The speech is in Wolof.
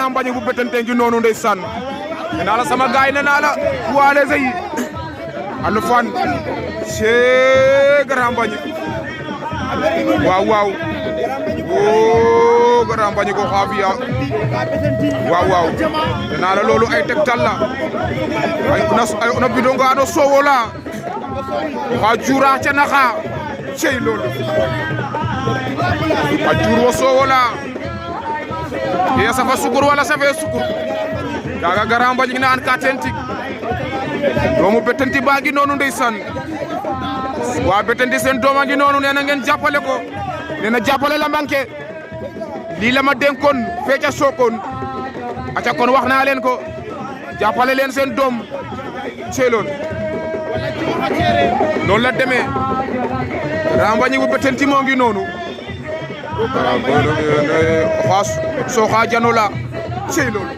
Grand Mbagnick bu Bettenty ngi noonu ndeysaan nee naa la sama gaay nee naa la waale say anu fan cee Grand Mbagnick waaw waaw o Grand Mbagnick ko xaafiya waaw waaw nee naa la loolu ay tegtal la ay una bidonga ano sowo la xa jura ca naxa cey loolu a jur wo sowo la ye safa sukur wala safe sukur kaga Grand Mbagnick na an ka tentik doomu Bettenty baa ngi noonu ndeysaan waa Bettenty seen dooma ngi noonu nee na ngeen jàppale ko nee na jàppale la manqué lii la ma dénkoon fee ca Sokone aca kon wax naa leen ko jàppale leen seen doom ceeloon noonu la demee Grand Mbagnick bu Bettenty moo ngi noonu xaas sooxa jano la ceeloon